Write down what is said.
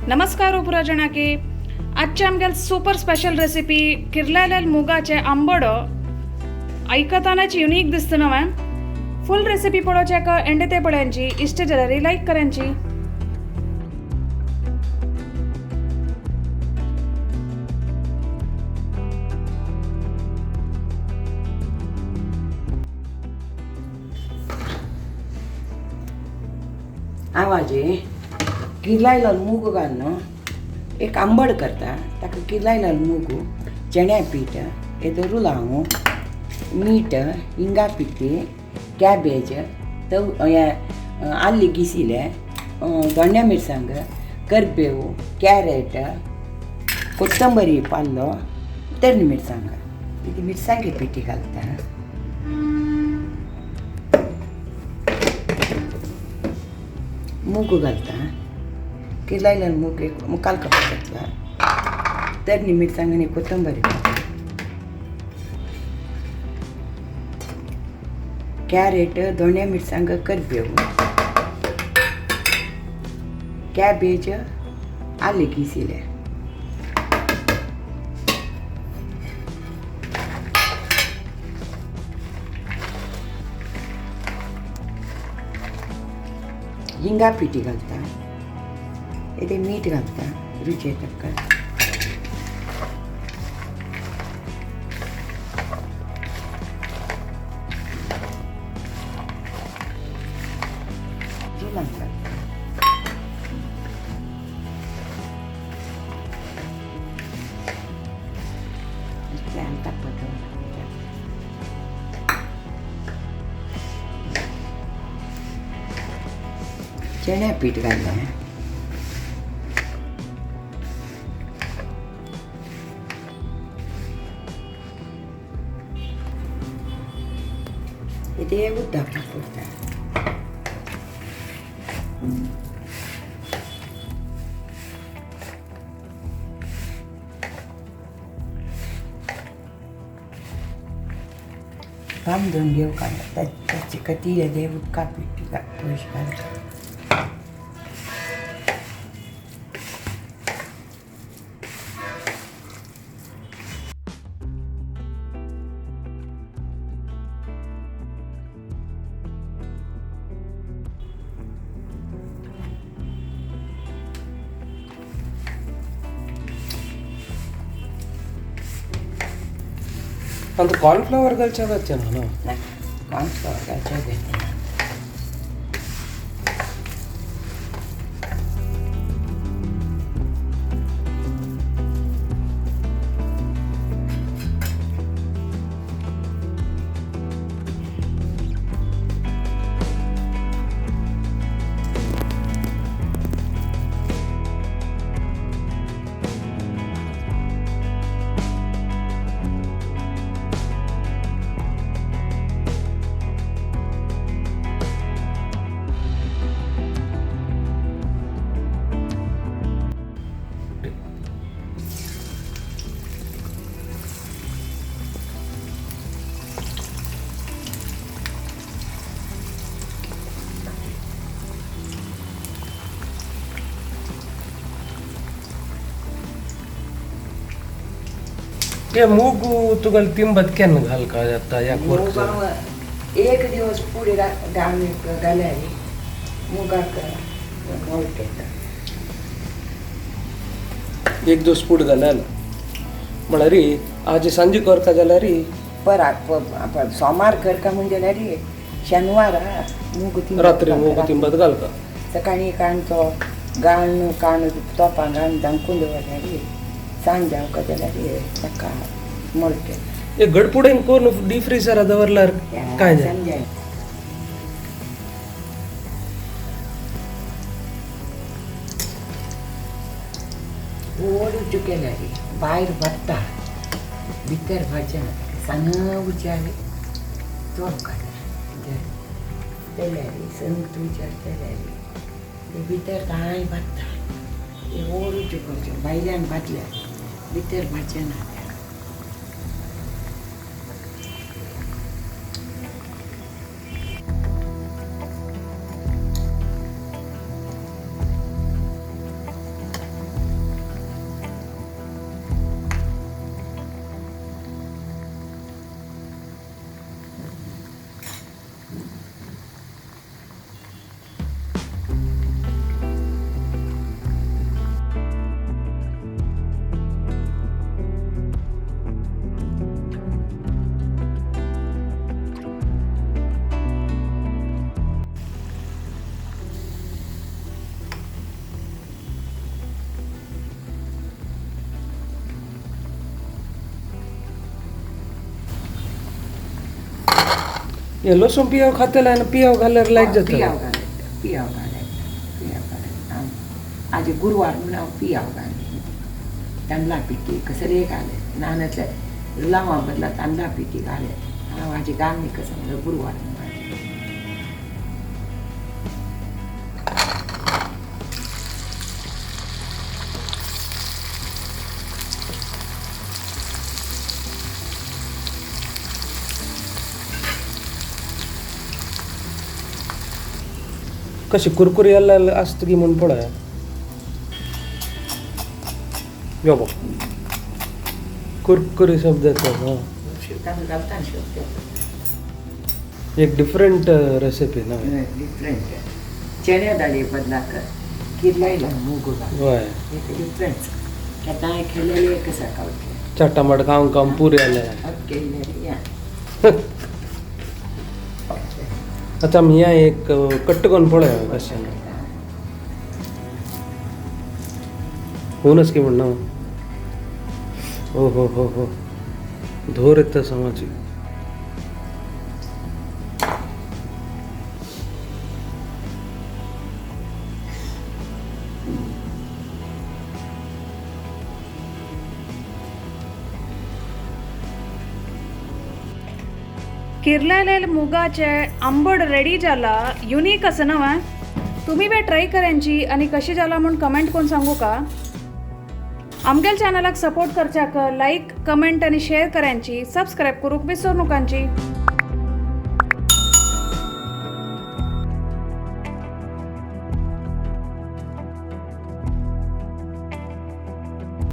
नमस्कार उपराजणाके आजचे आमगेल super special recipe किरलेले मुगाचे आंबड ऐकतानाच युनिक दिसत नवे फुल रेसिपी पळोवचे एंड ते पळ्यांची इष्ट जाल्यार लाईक करांची। आवाजे किरलायलो मूग घालून एक आंबड करता ताका किरलायलो मूग चण्या पीठ येदरू लावूं मीठ हिंगा पिठी कॅबेज आल्ली गिसिले दोंड्या मिरसांग करबेव कॅरेट कोथंबरी पाल्लो तर्नी मिरसांग ती मिरसांगे पिठी घालता। मूग घालता किरलायलो मूग एक मुखाल कप घातला तर्नी मिरसांग आनी कोथंबरी कॅरेट दोंड्या मिरसांग करबेव कॅबेज आले किसिले हिंगा पिठी घालता येते मीठ घालता रुचे तक्का जिलम घालता चण्या पीठ घालता इथे उद्दा पडता बांधून घेऊ का त्याची कती येते उदका पिठी पयश घालता अंत कॉर्नफ्लवर कलचवच्चे ನಾನು कॉर्नफ्लवर कलचवच्चे ये मूगू तुगल तिंबत केन घाल का जाता या कोर्क एक दिवस पुढे घाल्यारी मुगाक मोळट येता एक दिवस पुढे घालाल म्हळ्यार आज सांजे करता जाल्यार सोमार करता म्हणजे जाल्यार शेनवार मूग रात्री मूग तिंबत घाल का सकाळी काणचो गाळून काण तोपां घालून धांकून दवरल्यार सांज जावका जाल्यार ताका मोळट येता। ये गडपुडेन कोण डीप फ्रीजर दवरल्यार काय जाय ओडूच केल्यार भायर भरता भितर भाजन सांग उचारी तोप काडल्यार तेल्यार संत उचार तेल्यार भितर ताय भरता ओडूच करचें भायल्यान भाजल्यार भितर भाजना हे लसूण पियाव खातेला आणि पियाव घाल्यार लायक पियाव जाता घालायचं पियाव घालायचं आजी गुरुवार म्हणून हांव पियाव घालले तांदळा पिठी कसले घाले नानातल्या लावा बदला तांदळा पिठी घाले हांव हाजी घालनी कसं म्हणलं गुरुवार म्हणून कशी कुरकुरी यायला असतं की म्हणून पळय यो बघ कुरकुरी शब्द येतो हा तांदूळ घालताना शकतो एक डिफरंट रेसिपी ना डिफरंट चण्या डाळी बदला कर किरलायला मूग घाल होय एक डिफरंट केन्ना खेळलेले कसं खावचे चटामट खाऊन खाऊन पुरे आले केलेले या आता मी या एक कट्ट करून पळय कशें होऊनच की म्हणणं हो हो हो हो धोर येतं समाजी किरलेले मुगाचे आंबट रेडी जाला युनिक असं नव्हे तुम्ही बी ट्राय करायची आणि कशी जाला म्हणून कमेंट करून सांगू का आमगेल चॅनलाक सपोर्ट करच्याक लाईक कमेंट आणि शेअर करायची सबस्क्राईब करूक विसरू नकांची